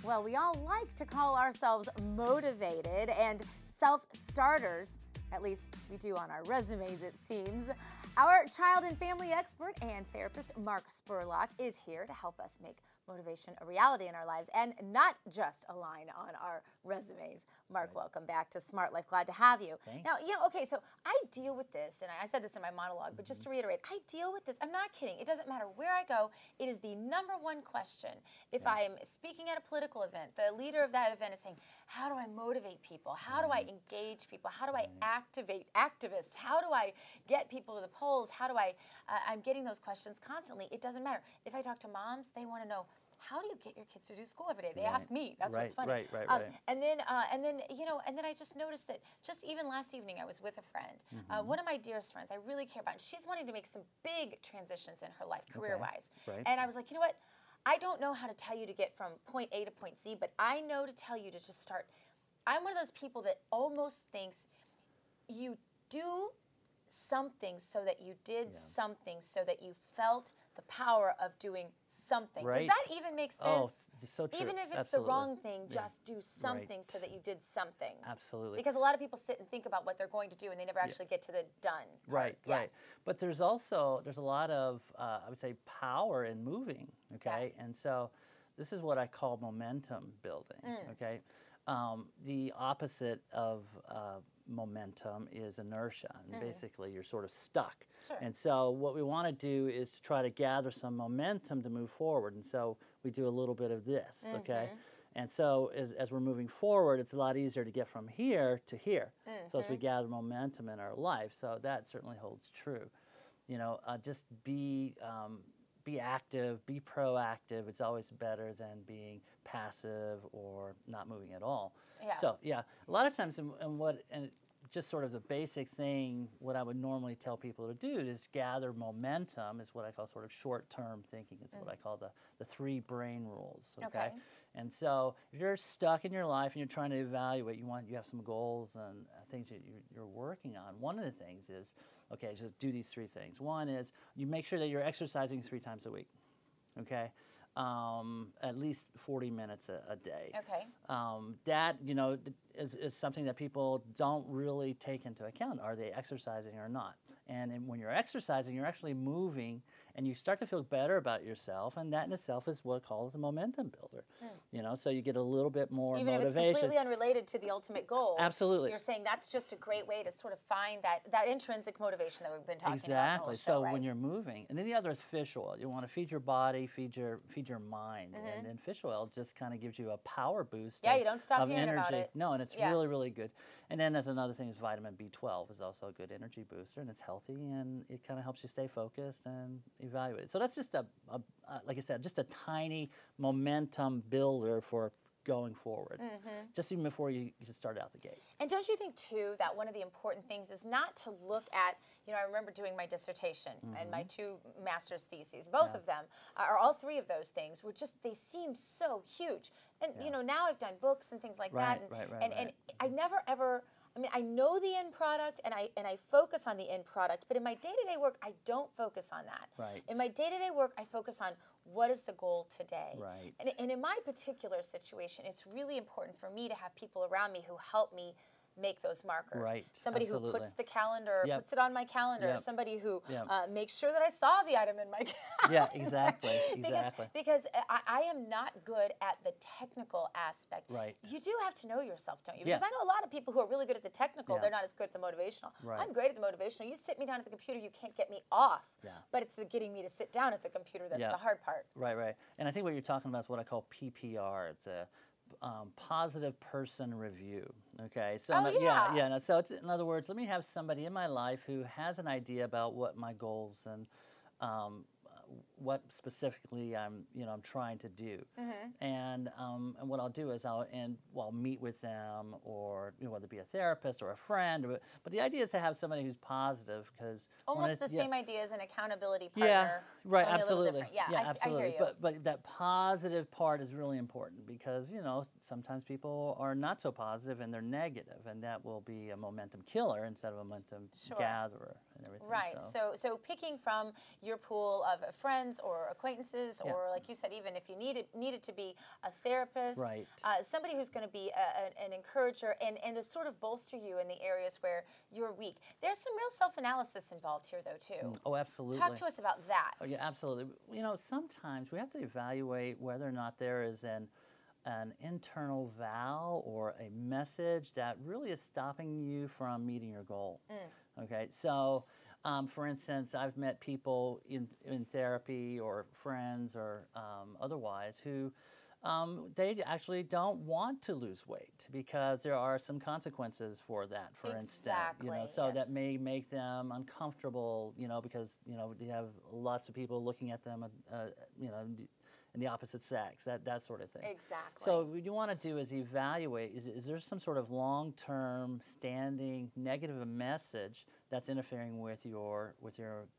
Well, we all like to call ourselves motivated and self-starters. At least we do on our resumes, it seems. Our child and family expert and therapist, Mark Spurlock, is here to help us make motivation a reality in our lives and not just a line on our resumes. Mark, welcome back to Smart Life. Glad to have you. Thanks. Now, okay, so I deal with this, and I said this in my monologue, but just to reiterate, I deal with this. I'm not kidding. It doesn't matter where I go. It is the #1 question. If I'm speaking at a political event, the leader of that event is saying, how do I motivate people? How do I engage people? How do I activate activists? How do I get people to the polls? How do I'm getting those questions constantly. It doesn't matter. If I talk to moms, they want to know, how do you get your kids to do school every day? They ask me. That's what's funny. Right. And then I just noticed that just even last evening I was with a friend, one of my dearest friends I really care about. And she's wanting to make some big transitions in her life, career-wise. Right. And I was like, you know what? I don't know how to tell you to get from point A to point Z, but I know to tell you to just start. I'm one of those people that almost thinks you do something so that you did something so that you felt the power of doing something. Right. Does that even make sense? Oh, so true. Even if it's Absolutely. the wrong thing, just do something so that you did something. Absolutely. Because a lot of people sit and think about what they're going to do and they never actually get to the done part. Right. But there's a lot of, I would say, power in moving, okay? Yeah. And so this is what I call momentum building, okay? The opposite of momentum is inertia, and basically you're sort of stuck. Sure. And so what we want to do is to try to gather some momentum to move forward, and so we do a little bit of this, okay? And so as we're moving forward, it's a lot easier to get from here to here. So as we gather momentum in our life, so that certainly holds true. You know, just be active, be proactive. It's always better than being passive or not moving at all. Yeah. So a lot of times, and just sort of the basic thing, what I would normally tell people to do is gather momentum, is what I call sort of short-term thinking. It's what I call the 3 brain rules. Okay. And so if you're stuck in your life and you're trying to evaluate, you have some goals and things that you're working on. One of the things is, okay, just do these 3 things. One is you make sure that you're exercising 3 times a week. Okay, at least 40 minutes a day. Okay. That, is something that people don't really take into account. Are they exercising or not? And when you're exercising, you're actually moving, and you start to feel better about yourself, and that in itself is what calls a momentum builder. So you get a little bit more Even motivation. if it's completely unrelated to the ultimate goal. Absolutely. You're saying that's just a great way to sort of find that intrinsic motivation that we've been talking about. Exactly. So when you're moving, and then the other is fish oil. You want to feed your body, feed your mind, and then fish oil just kind of gives you a power boost. Yeah, you don't stop of hearing energy. about it. No, and it's really, really good. And then there's another thing is vitamin B12 is also a good energy booster, and it's healthy, and it kind of helps you stay focused and evaluate. So that's just like I said, just a tiny momentum builder for going forward, just even before you just start out the gate. And don't you think, too, that one of the important things is not to look at, I remember doing my dissertation and my 2 master's theses, both of them, or all 3 of those things, were just, they seemed so huge. And, now I've done books and things like that, and I never ever, I know the end product, and I focus on the end product, but in my day-to-day work, I don't focus on that. Right. In my day-to-day work, I focus on what is the goal today. Right. And in my particular situation, it's really important for me to have people around me who help me make those markers. Right. Somebody who puts the calendar, puts it on my calendar. Somebody who makes sure that I saw the item in my calendar. Yeah, exactly. Because I am not good at the technical aspect. Right. You do have to know yourself, don't you? Yeah. Because I know a lot of people who are really good at the technical, they're not as good at the motivational. Right. I'm great at the motivational. You sit me down at the computer, you can't get me off. Yeah. But it's the getting me to sit down at the computer that's the hard part. Right. And I think what you're talking about is what I call PPR. It's a positive person review. Okay, so so it's, in other words, let me have somebody in my life who has an idea about what my goals and what specifically I'm trying to do, and what I'll do is I'll meet with them, or whether it be a therapist or a friend, but the idea is to have somebody who's positive, because almost the same idea as an accountability partner. Yeah, right, only absolutely. A little different. Absolutely. I hear you. But that positive part is really important, because sometimes people are not so positive and they're negative, and that will be a momentum killer instead of a momentum gatherer. and everything. Right. So picking from your pool of friends or acquaintances, Yeah. or like you said, even if you needed to be a therapist, Right. Somebody who's going to be an encourager and to sort of bolster you in the areas where you're weak. There's some real self-analysis involved here, though, too. Oh, absolutely. Talk to us about that. Oh, yeah, absolutely. You know, sometimes we have to evaluate whether or not there is an internal vow or a message that really is stopping you from meeting your goal. Okay, so for instance, I've met people in therapy or friends or otherwise who they actually don't want to lose weight because there are some consequences for that, for instance. You know, so that may make them uncomfortable, you know, because, you know, they have lots of people looking at them, you know, in the opposite sex, that sort of thing. Exactly. So what you want to do is evaluate, is there some sort of long-term standing negative message that's interfering with your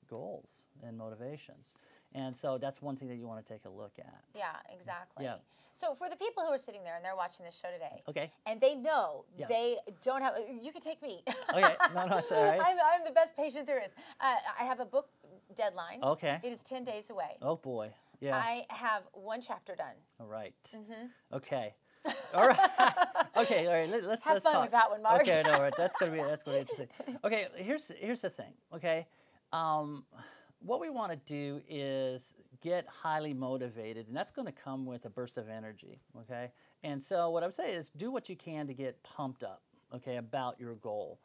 goals and motivations? And so that's one thing that you want to take a look at. Yeah, exactly. Yeah. So for the people who are sitting there and they're watching this show today, Okay. and they know they don't have, you can take me. Okay, no, it's all right. I'm the best patient there is. I have a book deadline. Okay. It is 10 days away. Oh boy, yeah. I have one chapter done. All right. Okay. All right. Okay. All right. Let's have fun talk. With that one, Mark. Okay. No. Right. That's gonna be interesting. Okay. Here's the thing. Okay. What we want to do is get highly motivated, and that's going to come with a burst of energy. Okay. And so what I would say is do what you can to get pumped up. Okay. About your goal.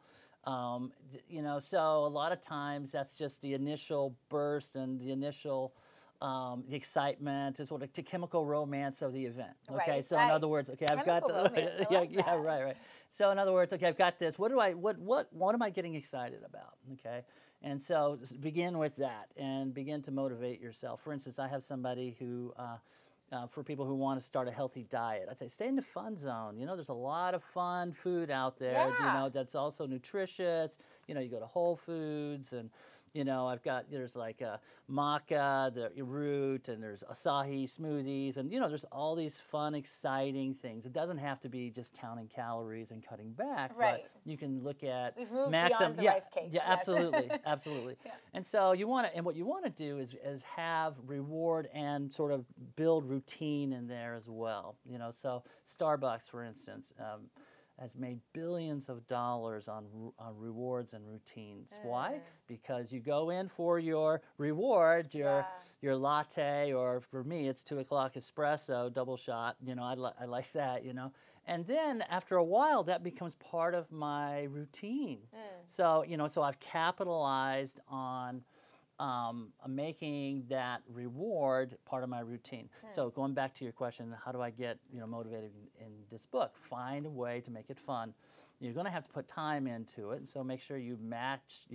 You know. So a lot of times that's just the initial burst and the initial. The excitement is sort of the chemical romance of the event. Okay, right, so in other words, okay, I've got the right. So in other words, okay, I've got this. What am I getting excited about? Okay, and so begin with that and begin to motivate yourself. For instance, I have somebody who. For people who want to start a healthy diet, I'd say stay in the fun zone. You know, there's a lot of fun food out there. You know, that's also nutritious. You know, you go to Whole Foods and. You know, there's like maca, the root, and there's acai smoothies, and, you know, there's all these fun, exciting things. It doesn't have to be just counting calories and cutting back, but you can look at We've moved beyond the rice cakes. Yeah, absolutely, absolutely. And so what you want to do is have reward and sort of build routine in there as well. You know, so Starbucks, for instance, has made billions of dollars on rewards and routines. Why? Because you go in for your reward, your latte, or for me, it's 2 o'clock espresso, double shot. You know, I like that. You know, and then after a while, that becomes part of my routine. So you know, so I've capitalized on. Making that reward part of my routine. So going back to your question, how do I get motivated in this book? Find a way to make it fun. You're going to have to put time into it, and so make sure you match.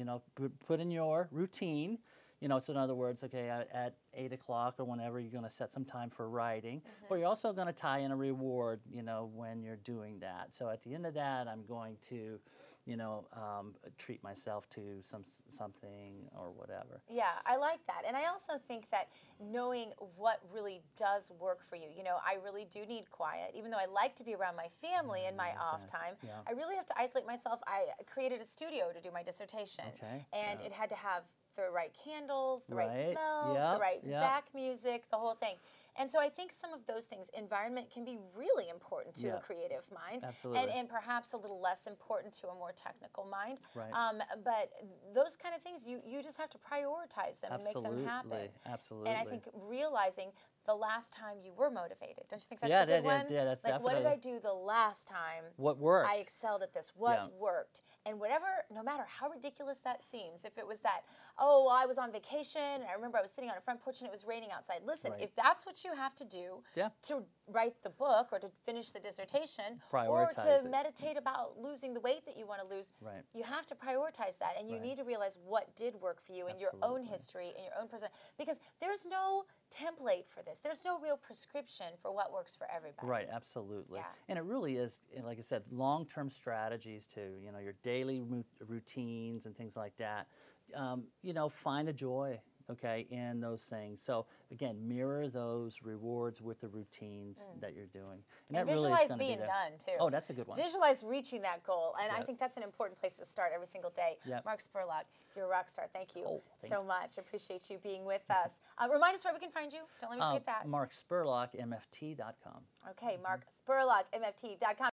Put in your routine. So in other words, okay, at 8 o'clock or whenever you're going to set some time for writing, but you're also going to tie in a reward. When you're doing that. So at the end of that, I'm going to. Treat myself to something or whatever. Yeah, I like that. And I also think that knowing what really does work for you, I really do need quiet. Even though I like to be around my family in my off time, I really have to isolate myself. I created a studio to do my dissertation. And it had to have the right candles, the right smells, the right back music, the whole thing. And so I think some of those things, environment can be really important to a creative mind. Absolutely. And perhaps a little less important to a more technical mind. Right. But those kind of things, you just have to prioritize them and make them happen. Absolutely. And I think realizing the last time you were motivated. Don't you think that's a good one? Yeah, that's like, definitely. What did I do the last time? What worked? I excelled at this. What worked? And whatever, no matter how ridiculous that seems, if it was that, oh, I was on vacation, and I remember I was sitting on a front porch and it was raining outside. Listen, if that's what you have to do to write the book or to finish the dissertation or to meditate about losing the weight that you want to lose, you have to prioritize that. And you need to realize what did work for you in your own history, in your own present. Because there's no template for this. There's no real prescription for what works for everybody. Right, absolutely. Yeah. And it really is, like I said, long-term strategies to, your daily routines and things like that. Find a joy. okay, in those things. So again, mirror those rewards with the routines that you're doing. And that really is visualize going to be being there. done, too. Oh, that's a good one. Visualize reaching that goal. And I Yep. think that's an important place to start every single day. Yep. Mark Spurlock, you're a rock star. Thank you Thank so you. much. Appreciate you being with us. Remind us where we can find you. Don't let me forget that. Mark Spurlock, MFT.com. Okay, Mark Spurlock, MFT.com.